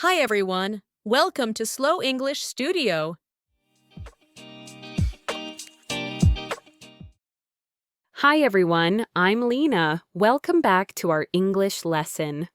Hi everyone, welcome to Slow English Studio. Hi everyone, I'm Lena. Welcome back to our English lesson.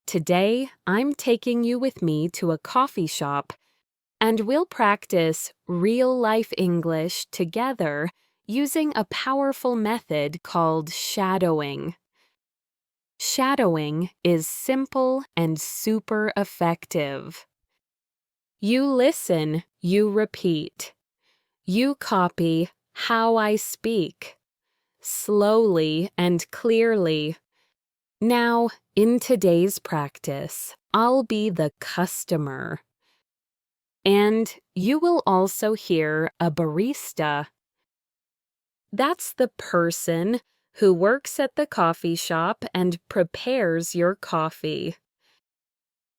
Today, I'm taking you with me to a coffee shop, and we'll practice real-life English together using a powerful method called shadowing. Shadowing is simple and super effective. You listen, you repeat. You copy how I speak, slowly and clearly. Now, in today's practice, I'll be the customer. And you will also hear a barista. That's the person who works at the coffee shop and prepares your coffee.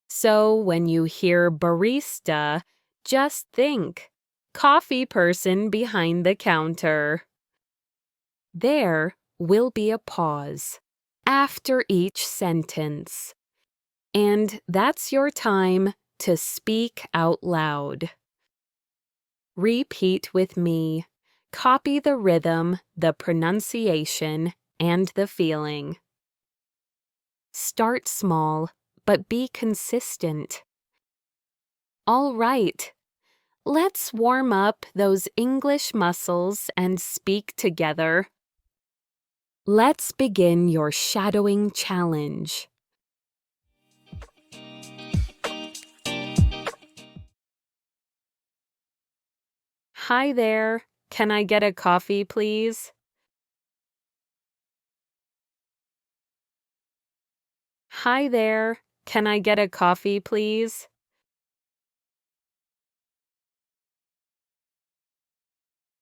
So when you hear barista, just think, coffee person behind the counter. There will be a pause after each sentence. And that's your time to speak out loud. Repeat with me. Copy the rhythm, the pronunciation, and the feeling. Start small, but be consistent. All right. Let's warm up those English muscles and speak together. Let's begin your shadowing challenge. Hi there. Can I get a coffee, please? Hi there. Can I get a coffee, please?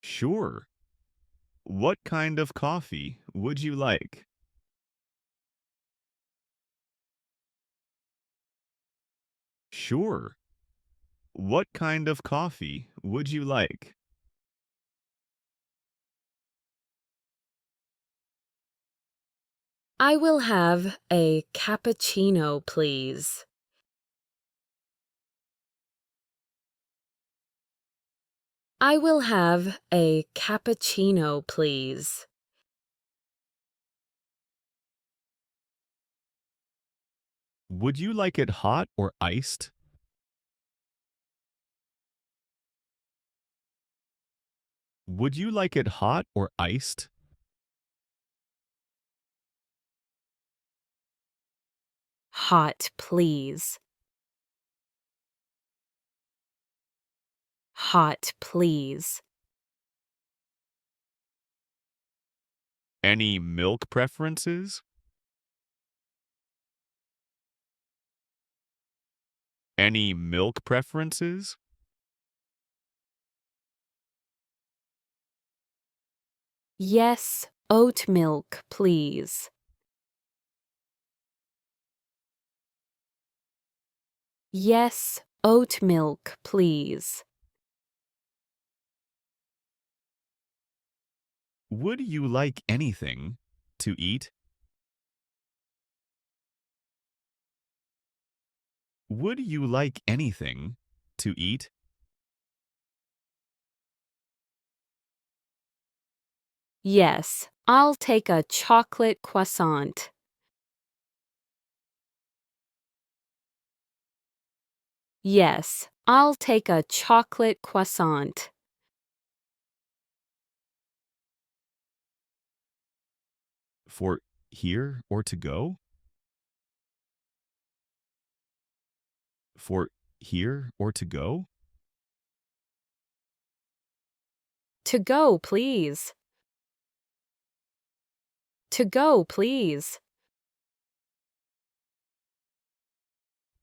Sure. What kind of coffee would you like? Sure. What kind of coffee would you like? I will have a cappuccino, please. I will have a cappuccino, please. Would you like it hot or iced? Would you like it hot or iced? Hot, please. Hot, please. Any milk preferences? Any milk preferences? Yes, oat milk, please. Yes, oat milk, please. Would you like anything to eat? Would you like anything to eat? Yes, I'll take a chocolate croissant. Yes, I'll take a chocolate croissant. For here or to go? For here or to go? To go, please. To go, please.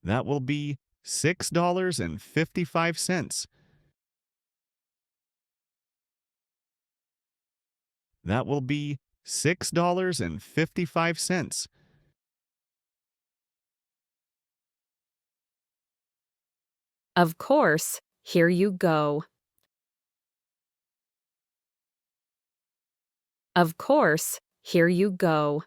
That will be $6.55. That will be $6.55. Of course, here you go. Of course, here you go.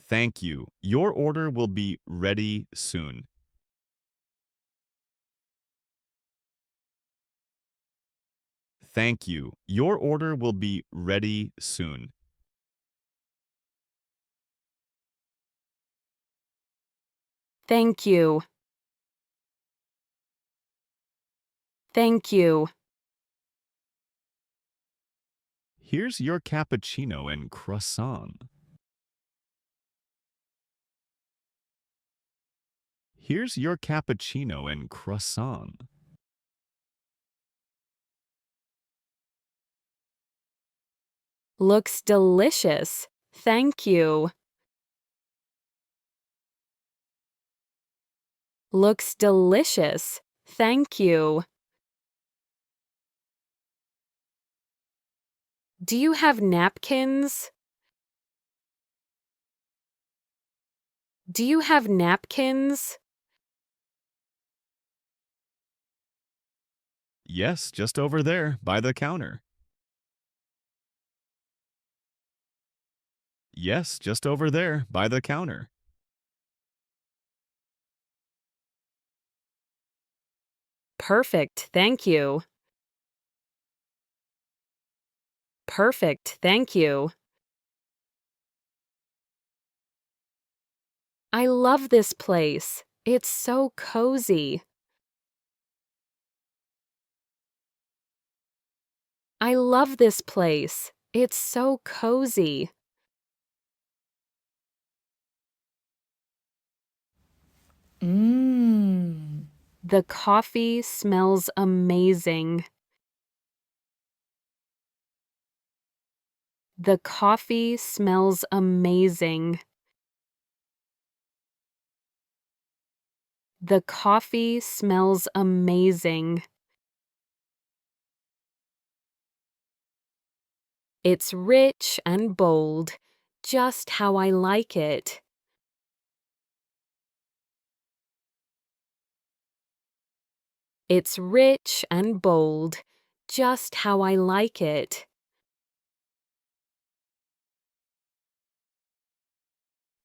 Thank you. Your order will be ready soon. Thank you. Your order will be ready soon. Thank you. Thank you. Here's your cappuccino and croissant. Here's your cappuccino and croissant. Looks delicious. Thank you. Looks delicious. Thank you. Do you have napkins? Do you have napkins? Yes, just over there, by the counter. Yes, just over there, by the counter. Perfect, thank you. Perfect, thank you. I love this place. It's so cozy. I love this place. It's so cozy. Mmm. The coffee smells amazing. The coffee smells amazing. The coffee smells amazing. It's rich and bold, just how I like it. It's rich and bold, just how I like it.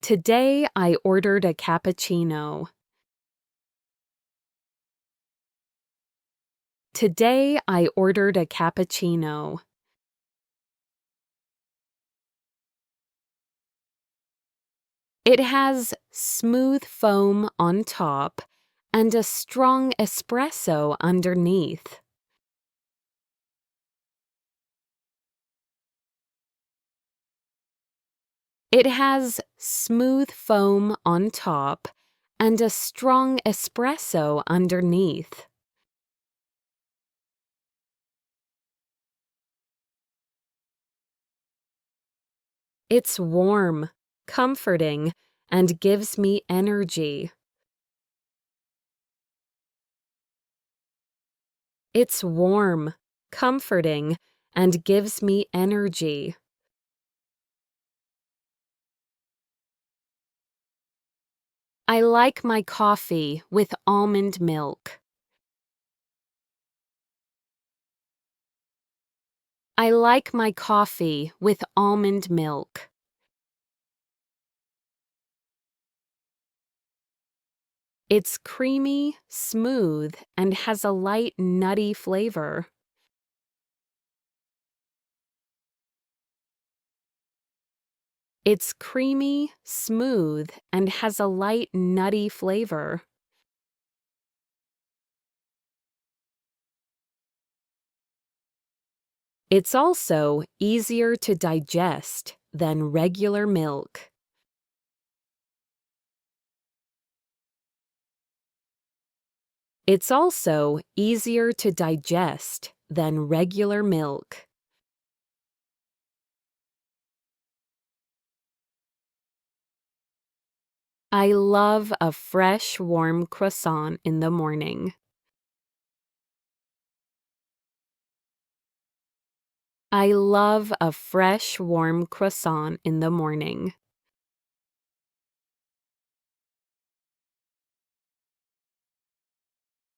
Today I ordered a cappuccino. Today I ordered a cappuccino. It has smooth foam on top and a strong espresso underneath. It has smooth foam on top and a strong espresso underneath. It's warm, comforting, and gives me energy. It's warm, comforting, and gives me energy. I like my coffee with almond milk. I like my coffee with almond milk. It's creamy, smooth, and has a light nutty flavor. It's creamy, smooth, and has a light nutty flavor. It's also easier to digest than regular milk. It's also easier to digest than regular milk. I love a fresh, warm croissant in the morning. I love a fresh, warm croissant in the morning.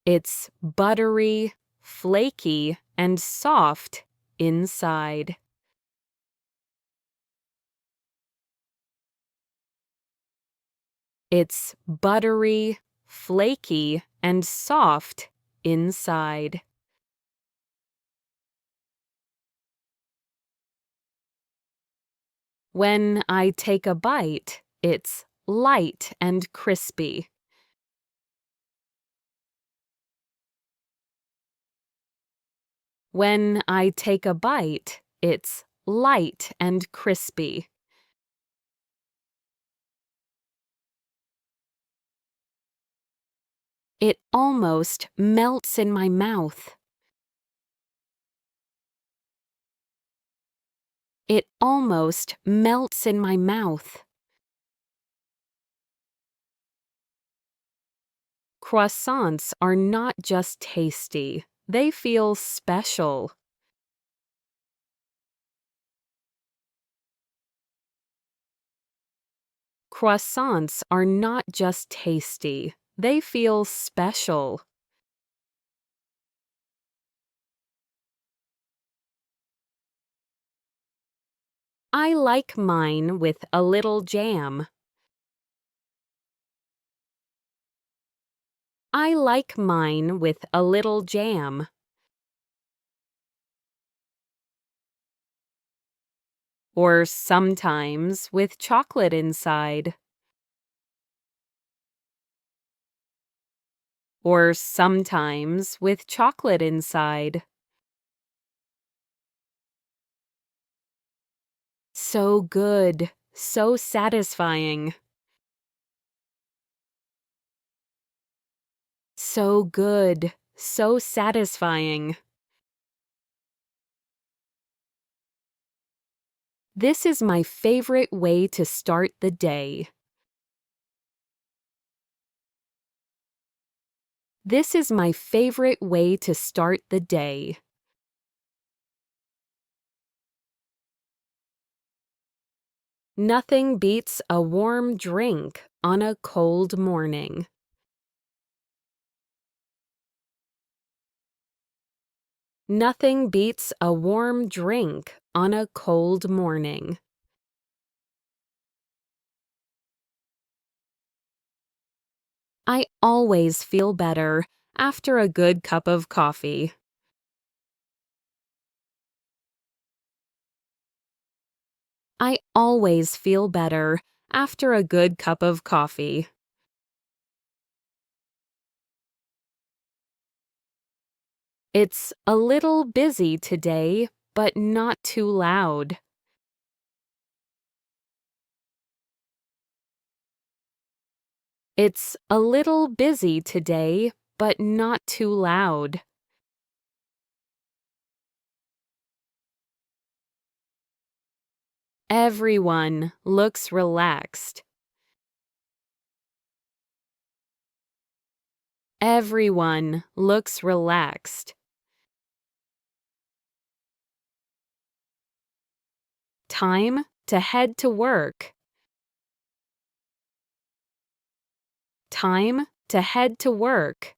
It's buttery, flaky, and soft inside. It's buttery, flaky, and soft inside. When I take a bite, it's light and crispy. When I take a bite, it's light and crispy. It almost melts in my mouth. It almost melts in my mouth. Croissants are not just tasty, they feel special. Croissants are not just tasty, they feel special. I like mine with a little jam. I like mine with a little jam. Or sometimes with chocolate inside. Or sometimes with chocolate inside. So good, so satisfying. So good, so satisfying. This is my favorite way to start the day. This is my favorite way to start the day. Nothing beats a warm drink on a cold morning. Nothing beats a warm drink on a cold morning. I always feel better after a good cup of coffee. I always feel better after a good cup of coffee. It's a little busy today, but not too loud. It's a little busy today, but not too loud. Everyone looks relaxed. Everyone looks relaxed. Time to head to work. Time to head to work.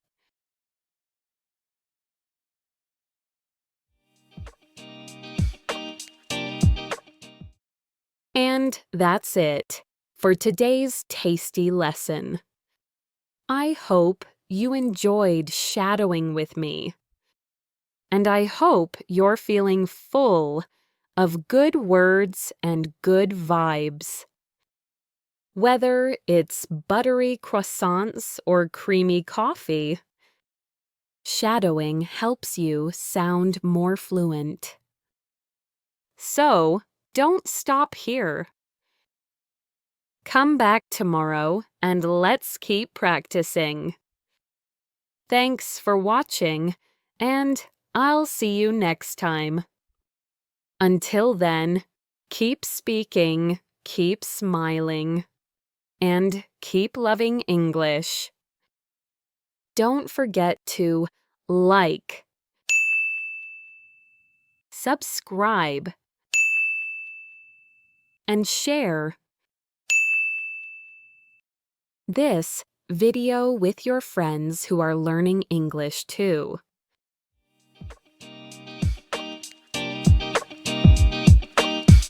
And that's it for today's tasty lesson. I hope you enjoyed shadowing with me. And I hope you're feeling full of good words and good vibes. Whether it's buttery croissants or creamy coffee, shadowing helps you sound more fluent. So, don't stop here. Come back tomorrow and let's keep practicing. Thanks for watching, and I'll see you next time. Until then, keep speaking, keep smiling, and keep loving English. Don't forget to like, subscribe, and share this video with your friends who are learning English too.